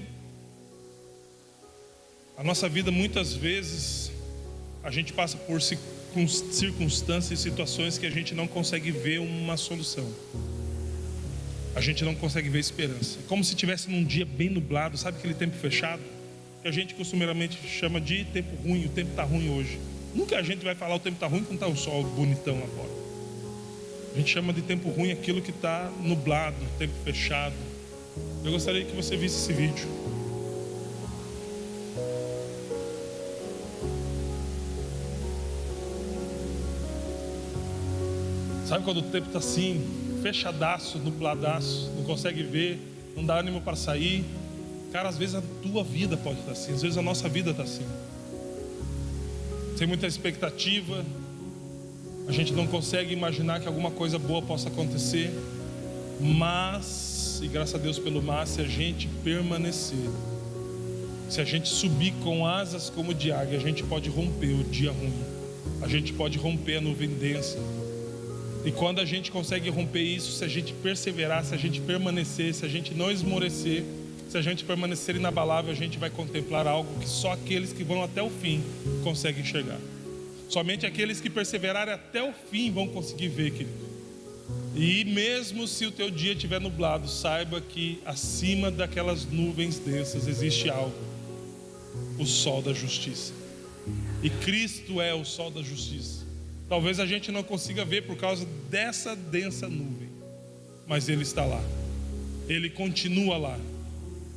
a nossa vida, muitas vezes, a gente passa por circunstâncias e situações que a gente não consegue ver uma solução. A gente não consegue ver esperança. É como se estivesse num dia bem nublado, sabe aquele tempo fechado? Que a gente costumeiramente chama de tempo ruim. O tempo está ruim hoje. Nunca a gente vai falar o tempo está ruim quando está o sol bonitão lá fora. A gente chama de tempo ruim aquilo que está nublado, tempo fechado. Eu gostaria que você visse esse vídeo. Sabe quando o tempo está assim, fechadaço, nubladaço, não consegue ver, não dá ânimo para sair? Cara, às vezes a tua vida pode estar assim, às vezes a nossa vida está assim. Sem muita expectativa, a gente não consegue imaginar que alguma coisa boa possa acontecer. Mas, e graças a Deus pelo mas, se a gente permanecer, se a gente subir com asas como de águia, a gente pode romper o dia ruim, a gente pode romper a nuvem densa. E quando a gente consegue romper isso, se a gente perseverar, se a gente permanecer, se a gente não esmorecer, se a gente permanecer inabalável, a gente vai contemplar algo que só aqueles que vão até o fim conseguem enxergar. Somente aqueles que perseverarem até o fim vão conseguir ver, querido. E mesmo se o teu dia estiver nublado, saiba que acima daquelas nuvens densas existe algo: o sol da justiça. E Cristo é o sol da justiça. Talvez a gente não consiga ver por causa dessa densa nuvem, mas Ele está lá, Ele continua lá.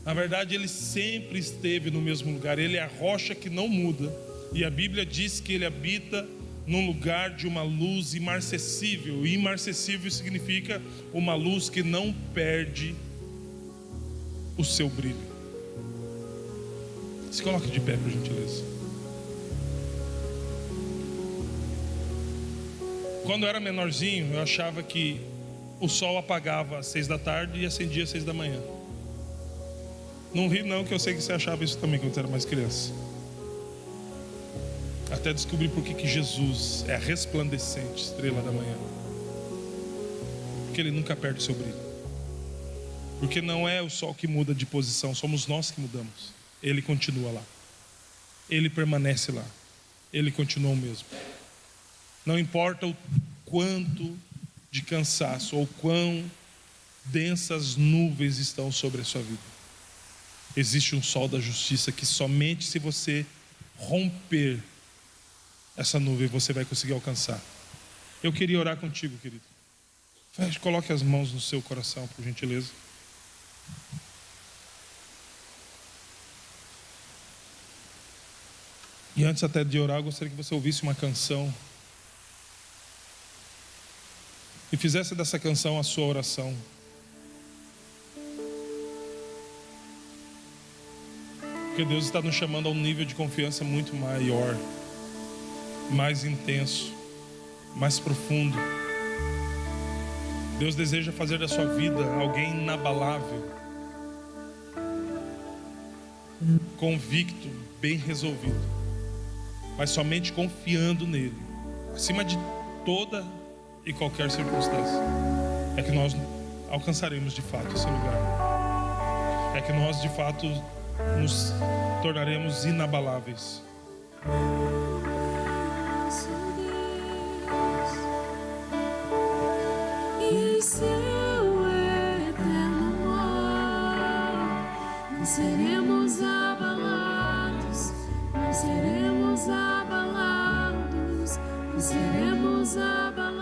Na verdade, Ele sempre esteve no mesmo lugar. Ele é a rocha que não muda. E a Bíblia diz que Ele habita num lugar de uma luz imarcessível. E imarcessível significa uma luz que não perde o seu brilho. Se coloque de pé, por gentileza. Quando eu era menorzinho, eu achava que o sol apagava às 6 da tarde e acendia às 6 da manhã. Não ri não, que eu sei que você achava isso também quando você era mais criança. Até descobrir por que Jesus é a resplandecente estrela da manhã. Porque Ele nunca perde o seu brilho. Porque não é o sol que muda de posição, somos nós que mudamos. Ele continua lá. Ele permanece lá. Ele continua o mesmo. Não importa o quanto de cansaço ou quão densas nuvens estão sobre a sua vida, existe um sol da justiça que somente se você romper essa nuvem você vai conseguir alcançar. Eu queria orar contigo, querido. Coloque as mãos no seu coração, por gentileza. E antes até de orar, eu gostaria que você ouvisse uma canção e fizesse dessa canção a sua oração. Porque Deus está nos chamando a um nível de confiança muito maior, mais intenso, mais profundo. Deus deseja fazer da sua vida alguém inabalável, convicto, bem resolvido, mas somente confiando nele, acima de toda e qualquer circunstância, é que nós alcançaremos de fato esse lugar. É que nós de fato nos tornaremos inabaláveis. E seu eterno amor, não seremos abalados, não seremos abalados, não seremos abalados.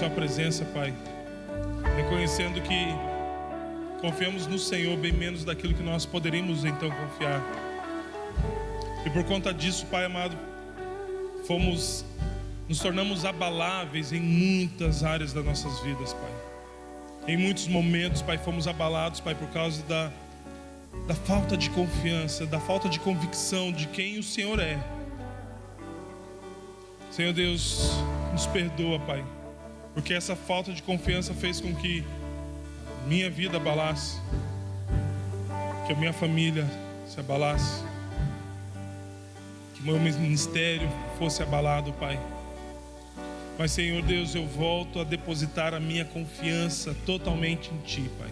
sua presença, Pai, reconhecendo que confiamos no Senhor bem menos daquilo que nós poderíamos então confiar. E por conta disso, Pai amado, nos tornamos abaláveis em muitas áreas das nossas vidas, Pai. Em muitos momentos, Pai, fomos abalados, Pai, por causa da falta de confiança, da falta de convicção de quem o Senhor é. Senhor Deus, nos perdoa, Pai, porque essa falta de confiança fez com que minha vida abalasse, que a minha família se abalasse, que meu ministério fosse abalado, Pai. Mas, Senhor Deus, eu volto a depositar a minha confiança totalmente em Ti, Pai.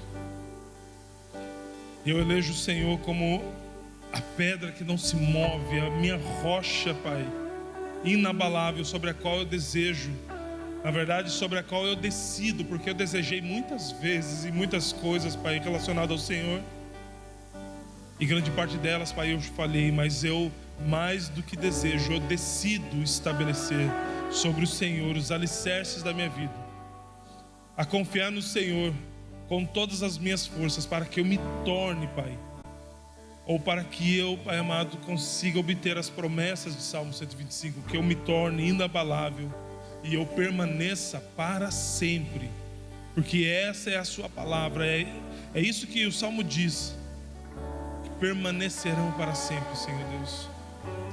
Eu elejo o Senhor como a pedra que não se move, a minha rocha, Pai, inabalável, sobre a qual eu desejo, na verdade, sobre a qual eu decido, porque eu desejei muitas vezes e muitas coisas, Pai, relacionadas ao Senhor, e grande parte delas, Pai, eu falei, mas eu, mais do que desejo, eu decido estabelecer sobre o Senhor os alicerces da minha vida, a confiar no Senhor com todas as minhas forças, para que eu me torne, Pai, ou para que eu, Pai amado, consiga obter as promessas de Salmo 125, que eu me torne inabalável e eu permaneça para sempre, porque essa é a sua palavra, é isso que o Salmo diz, que permanecerão para sempre, Senhor Deus,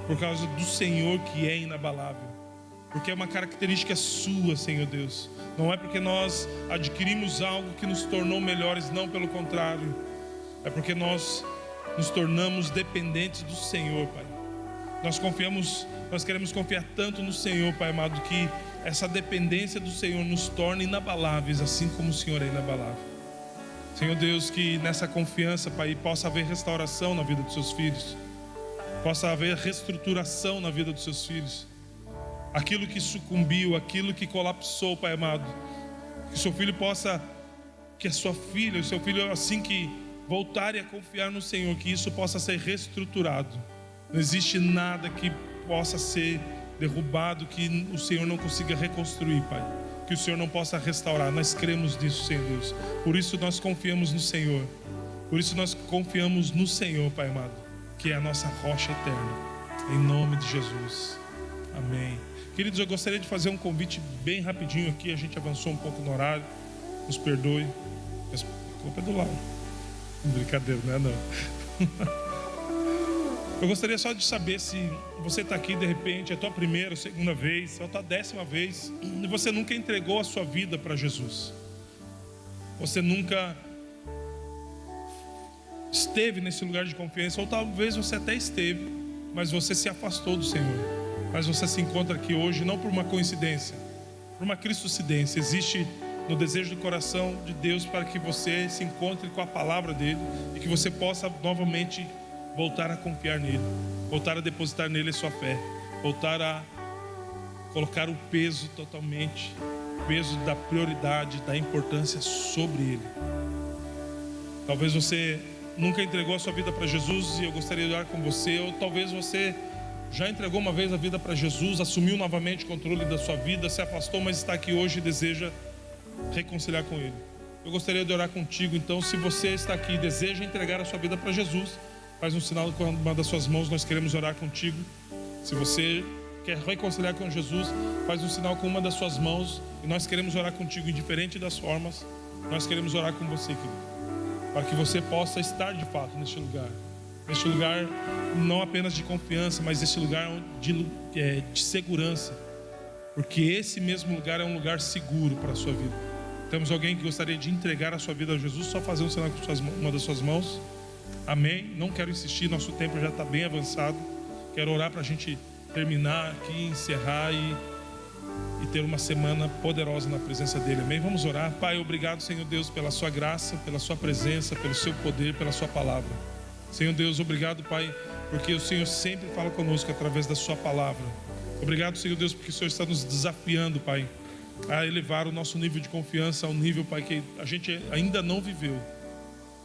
por causa do Senhor que é inabalável, porque é uma característica sua, Senhor Deus. Não é porque nós adquirimos algo que nos tornou melhores, não, pelo contrário, é porque nós nos tornamos dependentes do Senhor, Pai. Nós queremos confiar tanto no Senhor, Pai amado, que essa dependência do Senhor nos torne inabaláveis, assim como o Senhor é inabalável. Senhor Deus, que nessa confiança, Pai, possa haver restauração na vida dos seus filhos, possa haver reestruturação na vida dos seus filhos. Aquilo que sucumbiu, aquilo que colapsou, Pai amado, que seu filho possa, que a sua filha, o seu filho, assim que voltarem a confiar no Senhor, que isso possa ser reestruturado. Não existe nada que possa ser derrubado, que o Senhor não consiga reconstruir, Pai, que o Senhor não possa restaurar. Nós cremos nisso, Senhor Deus. Por isso nós confiamos no Senhor. Por isso nós confiamos no Senhor, Pai amado, que é a nossa rocha eterna. Em nome de Jesus. Amém. Queridos, eu gostaria de fazer um convite bem rapidinho aqui. A gente avançou um pouco no horário. Nos perdoe. A culpa é do Lauro. Brincadeira, não é não. Eu gostaria só de saber se você está aqui de repente, é a tua primeira ou segunda vez, ou a tua 10ª vez, e você nunca entregou a sua vida para Jesus. Você nunca esteve nesse lugar de confiança, ou talvez você até esteve, mas você se afastou do Senhor. Mas você se encontra aqui hoje não por uma coincidência, por uma cristocidência. Existe no desejo do coração de Deus para que você se encontre com a palavra dele e que você possa novamente voltar a confiar nele, voltar a depositar nele a sua fé, voltar a colocar o peso totalmente, o peso da prioridade, da importância sobre ele. Talvez você nunca entregou a sua vida para Jesus e eu gostaria de orar com você, ou talvez você já entregou uma vez a vida para Jesus, assumiu novamente o controle da sua vida, se afastou, mas está aqui hoje e deseja reconciliar com ele. Eu gostaria de orar contigo, então, se você está aqui e deseja entregar a sua vida para Jesus, faz um sinal com uma das suas mãos, nós queremos orar contigo. Se você quer reconciliar com Jesus, faz um sinal com uma das suas mãos e nós queremos orar contigo, indiferente das formas, nós queremos orar com você, querido, para que você possa estar de fato neste lugar não apenas de confiança, mas esse lugar de segurança, porque esse mesmo lugar é um lugar seguro para a sua vida. Temos alguém que gostaria de entregar a sua vida a Jesus? Só fazer um sinal com uma das suas mãos. Amém. Não quero insistir, nosso tempo já está bem avançado. Quero orar para a gente terminar aqui, encerrar e ter uma semana poderosa na presença dele. Amém. Vamos orar. Pai, obrigado, Senhor Deus, pela sua graça, pela sua presença, pelo seu poder, pela sua palavra. Senhor Deus, obrigado, Pai, porque o Senhor sempre fala conosco através da sua palavra. Obrigado, Senhor Deus, porque o Senhor está nos desafiando, Pai, a elevar o nosso nível de confiança ao nível, Pai, que a gente ainda não viveu,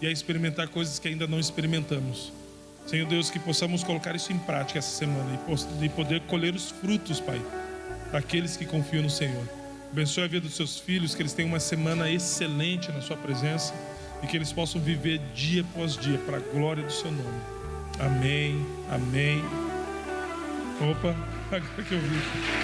e a experimentar coisas que ainda não experimentamos. Senhor Deus, que possamos colocar isso em prática essa semana e poder colher os frutos, Pai, daqueles que confiam no Senhor. Abençoe a vida dos seus filhos, que eles tenham uma semana excelente na sua presença e que eles possam viver dia após dia para a glória do seu nome. Amém, amém. Opa, agora que eu vi.